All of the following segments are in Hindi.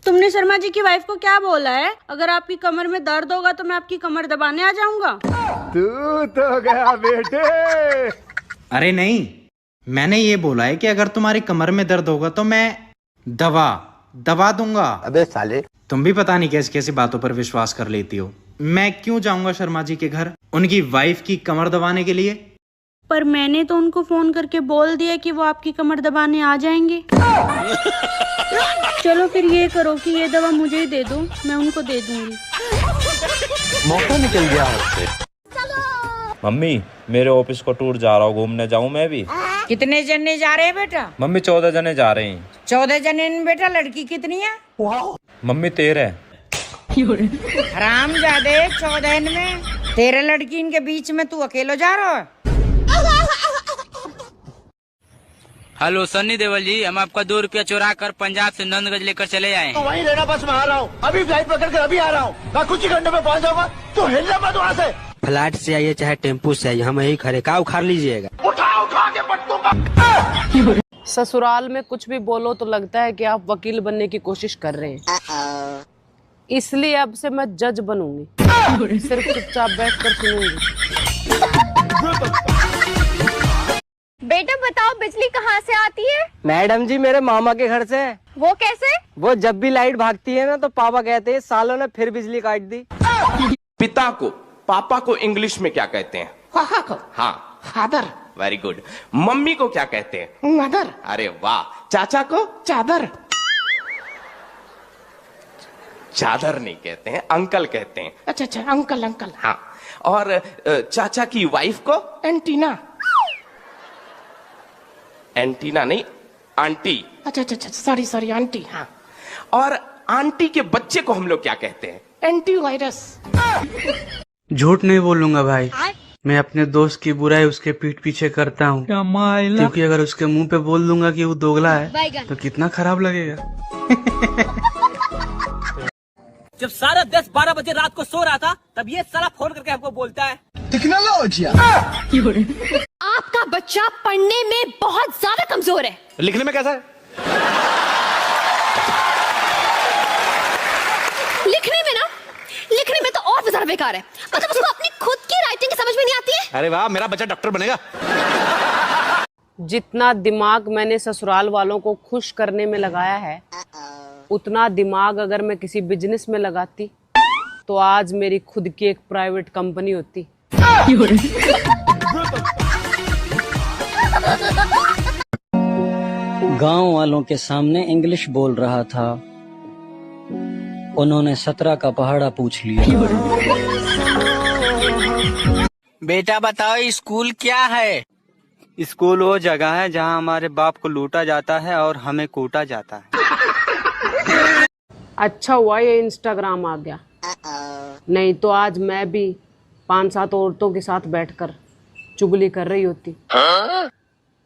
तुमने शर्मा जी की वाइफ को क्या बोला है? अगर आपकी कमर में दर्द होगा तो मैं आपकी कमर दबाने आ जाऊंगा। तू तो गया बेटे। अरे नहीं, मैंने ये बोला है कि अगर तुम्हारी कमर में दर्द होगा तो मैं दवा दूंगा। अबे साले, तुम भी पता नहीं कैसी कैसी बातों पर विश्वास कर लेती हो। मैं क्यों जाऊंगा शर्मा जी के घर उनकी वाइफ की कमर दबाने के लिए? पर मैंने तो उनको फोन करके बोल दिया कि वो आपकी कमर दबाने आ जाएंगे। चलो फिर ये करो कि ये दवा मुझे ही दे दो, मैं उनको दे दूंगी। मौका निकल गया आपसे। मम्मी, मेरे ऑफिस को टूर जा रहा हूँ, घूमने जाऊँ मैं भी। कितने जने जा रहे हैं बेटा? मम्मी 14 जने जा रहे हैं। 14 जने में बेटा लड़की कितनी है? मम्मी 13। हरामजादे, 14 में 13 लड़की, इनके बीच में तू अकेला जा रहा है? हेलो सन्नी देवल जी, हम आपका 2 रुपया चुरा कर पंजाब से नंदगंज लेकर चले आए। तो वहीं रहना, बस मैं आ रहा हूँ। अभी फ्लाइट पकड़ कर अभी आ रहा हूँ। मैं कुछ ही घंटे में पहुँच जाऊंगा। तो हिलना मत वहाँ से। फ्लाइट से आइए चाहे टेम्पू से आइए, हम यही खड़े का उखाड़ लीजिएगा। उठा के पटकूंगा। ससुराल में कुछ भी बोलो तो लगता है कि आप वकील बनने की कोशिश कर रहे हैं, इसलिए अब से मैं जज बनूंगी, सिर्फ चुपचाप बैठकर सुनूंगी। बेटा बताओ, बिजली कहाँ से आती है? मैडम जी, मेरे मामा के घर से। वो कैसे? वो जब भी लाइट भागती है ना तो पापा कहते हैं सालों ने फिर बिजली काट दी। पिता को, पापा को इंग्लिश में क्या कहते हैं? हाँ, फादर। Very good. मम्मी को क्या कहते हैं? मदर। अरे वाह। चाचा को? चादर। चादर नहीं कहते हैं, अंकल कहते हैं। अच्छा, अंकल अंकल। हाँ। और चाचा की वाइफ को? एंटीना। एंटीना नहीं, आंटी। अच्छा, सॉरी आंटी। हाँ। और आंटी के बच्चे को हम लोग क्या कहते हैं? एंटीवायरस। झूठ नहीं बोलूंगा भाई, मैं अपने दोस्त की बुराई उसके पीठ पीछे करता हूँ, क्योंकि अगर उसके मुंह पे बोल दूंगा कि वो दोगला है तो कितना खराब लगेगा। जब सारा 10-12 बजे रात को सो रहा था, तब ये साला फोन करके हमको बोलता है टेक्नोलॉजी। आपका बच्चा पढ़ने में बहुत ज्यादा कमजोर है। लिखने में कैसा है? लिखने में तो और भी ज्यादा बेकार है। मतलब उसको अपनी खुद की राइटिंग समझ में नहीं आती है। अरे वाह, मेरा बच्चा डॉक्टर बनेगा। जितना दिमाग मैंने ससुराल वालों को खुश करने में लगाया है, उतना दिमाग अगर मैं किसी बिजनेस में लगाती तो आज मेरी खुद की एक प्राइवेट कंपनी होती। गांव वालों के सामने इंग्लिश बोल रहा था, उन्होंने 17 का पहाड़ा पूछ लिया। बेटा बताओ, स्कूल क्या है? स्कूल वो जगह है जहाँ हमारे बाप को लूटा जाता है और हमें कूटा जाता है। अच्छा हुआ ये इंस्टाग्राम आ गया, नहीं तो आज मैं भी 5-7 औरतों के साथ बैठकर चुगली कर रही होती।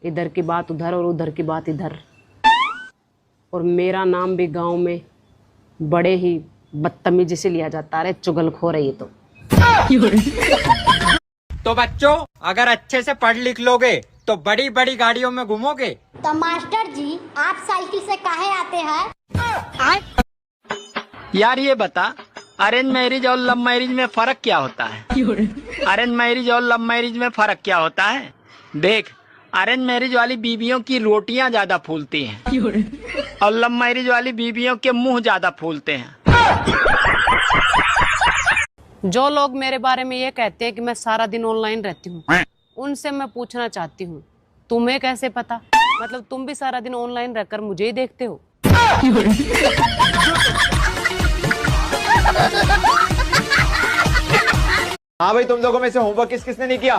इधर की बात उधर और उधर की बात इधर, और मेरा नाम भी गांव में बड़े ही बदतमीजी से लिया जाता है। चुगलखोर है ये तो बच्चों, अगर अच्छे से पढ़ लिख लोगे तो बड़ी बड़ी गाड़ियों में घूमोगे। तो मास्टर जी, आप साइकिल से काहे आते हैं? यार ये बता, अरेंज मैरिज और लव मैरिज में फर्क क्या होता है? अरेंज मैरिज और लव मैरिज में फर्क क्या होता है? देख, अरेंज मैरिज वाली बीवियों की रोटियां ज्यादा फूलती हैं और लव मैरिज वाली बीवियों के मुंह ज्यादा फूलते हैं। जो लोग मेरे बारे में ये कहते हैं कि मैं सारा दिन ऑनलाइन रहती हूँ, उनसे मैं पूछना चाहती हूँ, तुम्हें कैसे पता? मतलब तुम भी सारा दिन ऑनलाइन रहकर मुझे ही देखते हो? हाँ भाई, तुम लोगों में से होमवर्क किसने नहीं किया?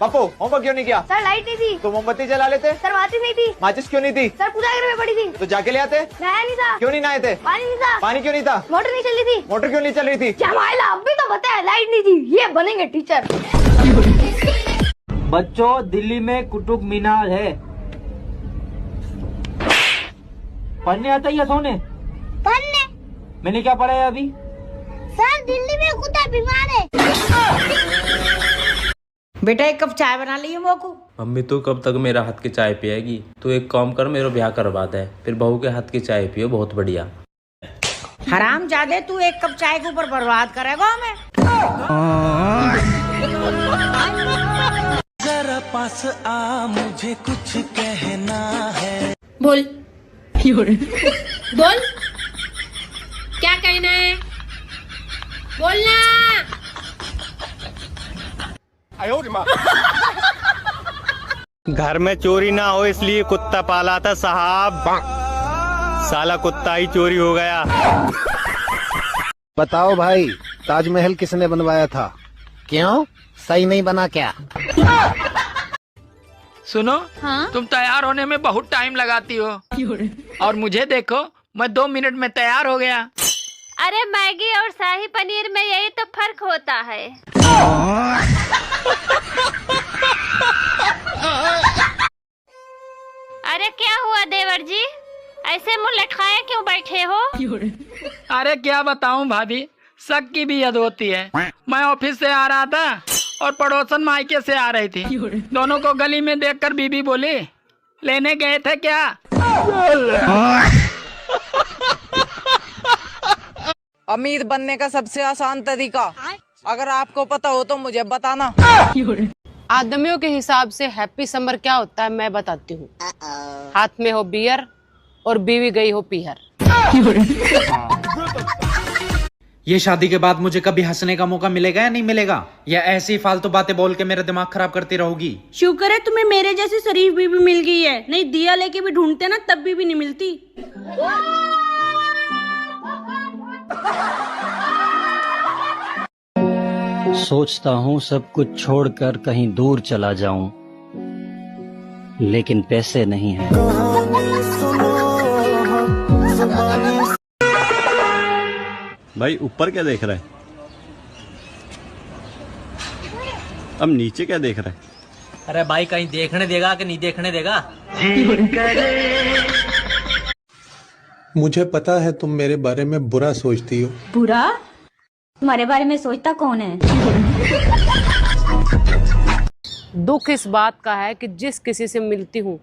पप्पू, होमवर्क क्यों नहीं किया? सर लाइट नहीं थी। तो मोमबत्ती जला लेते। सर माचिस नहीं थी। माचिस क्यों नहीं थी? सर पूजा घर में पड़ी थी। तो जाके ले आते। नहाया नहीं था। क्यों नहीं नहाए थे? पानी नहीं था। पानी क्यों नहीं था? मोटर नहीं चल रही थी। मोटर क्यों नहीं चल रही थी? जमाइला, अभी तो बताया लाइट नहीं थी। ये बनेंगे टीचर। बच्चों, दिल्ली में कुतुब मीनार है, पढ़ने आता है सोने? पढ़ने? मैंने क्या पढ़ा है अभी? सर दिल्ली में कुत्ता बीमार है। बेटा एक कप चाय बना ली मोको। मम्मी, तू कब तक मेरा हाथ की चाय पिएगी? तू एक काम कर, मेरा ब्याह करवा दे, फिर बहू के हाथ की चाय पियो, बहुत बढ़िया। हराम जादे, तू एक कप चाय के ऊपर बर्बाद करेगा हमें। जरा पास आ, मुझे कुछ कहना है। बोल बोल, क्या कहना है, बोलना। घर में चोरी ना हो इसलिए कुत्ता पाला था साहब, साला कुत्ता ही चोरी हो गया। बताओ भाई, ताजमहल किसने बनवाया था? क्यों, सही नहीं बना क्या? सुनो, हाँ? तुम तैयार होने में बहुत टाइम लगाती हो, और मुझे देखो, मैं 2 मिनट में तैयार हो गया। अरे मैगी और शाही पनीर में यही तो फर्क होता है। अरे क्या हुआ देवर जी, ऐसे मुंह लटकाए क्यों बैठे हो? अरे क्या बताऊं भाभी, शक की भी हद होती है। मैं ऑफिस से आ रहा था और पड़ोसन मायके से आ रही थी। दोनों को गली में देखकर बीबी बोली, लेने गए थे क्या? अमीर बनने का सबसे आसान तरीका अगर आपको पता हो तो मुझे बताना। आदमियों के हिसाब से हैप्पी समर क्या होता है मैं बताती हूँ। हाथ में हो बियर और बीवी गई हो पीहर। ये शादी के बाद मुझे कभी हंसने का मौका मिलेगा या नहीं मिलेगा, या ऐसी फालतू बातें बोल के मेरा दिमाग खराब करती रहोगी? शुक्र है तुम्हें मेरे जैसी शरीफ बीवी मिल गई है, नहीं दिया लेके भी ढूंढते ना तब भी नहीं मिलती। सोचता हूँ सब कुछ छोड़कर कहीं दूर चला जाऊं, लेकिन पैसे नहीं हैं। भाई ऊपर क्या देख रहा है? अब नीचे क्या देख रहा है? अरे भाई कहीं देखने देगा कि नहीं देखने देगा? मुझे पता है तुम मेरे बारे में बुरा सोचती हो। बुरा? तुम्हारे बारे में सोचता कौन है? दुख इस बात का है कि जिस किसी से मिलती हूँ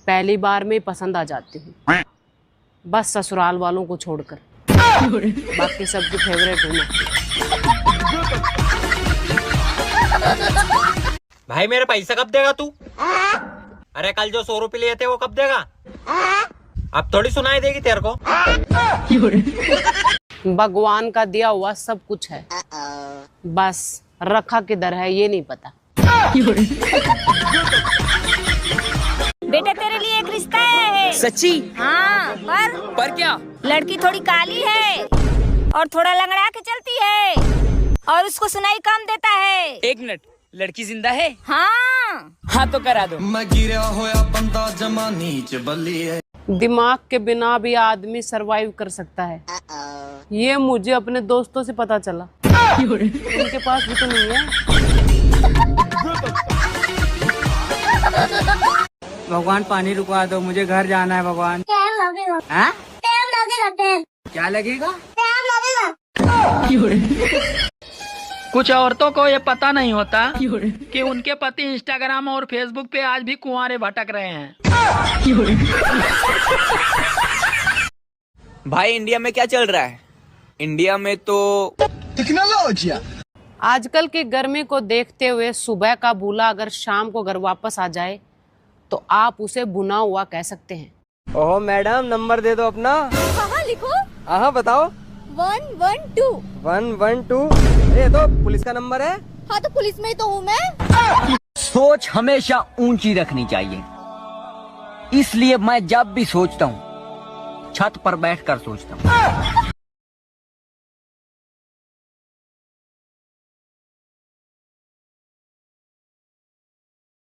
पहली बार में पसंद आ जाती हूँ, बस ससुराल वालों को छोड़कर। बाकी सबकी फेवरेट हूँ मैं। भाई मेरे पैसा कब देगा तू? अरे कल जो 100 रुपए लिए थे वो कब देगा? अब थोड़ी सुनाई देगी तेरे को। भगवान का दिया हुआ सब कुछ है, बस रखा किधर है ये नहीं पता। बेटा तेरे लिए एक रिश्ता है। सच्ची? हाँ, पर क्या? लड़की थोड़ी काली है और थोड़ा लंगड़ा के चलती है और उसको सुनाई कम देता है। 1 मिनट, लड़की जिंदा है? हाँ। हाँ तो करा दो। मैं गिरा होया बंदा जमा नीच बल्ली है। दिमाग के बिना भी आदमी सरवाइव कर सकता है, ये मुझे अपने दोस्तों से पता चला। उनके पास भी तो नहीं है। भगवान पानी रुकवा दो, मुझे घर जाना है भगवान। टाइम लगेगा। हाँ? टाइम लगेगा, टाइम। क्या लगेगा? टाइम लगेगा। कुछ औरतों को ये पता नहीं होता कि उनके पति इंस्टाग्राम और फेसबुक पे आज भी कुंवारे भटक रहे हैं। भाई इंडिया में क्या चल रहा है? इंडिया में तो टेक्नोलॉजी। आजकल की गर्मी को देखते हुए सुबह का भूला अगर शाम को घर वापस आ जाए तो आप उसे भुना हुआ कह सकते हैं। ओह मैडम, नंबर दे दो अपना। हाँ लिखो। हाँ बताओ। 112। 112? ये तो पुलिस का नंबर है। हाँ तो पुलिस में ही तो हूँ मैं। सोच हमेशा ऊंची रखनी चाहिए, इसलिए मैं जब भी सोचता हूँ छत पर बैठकर सोचता हूँ।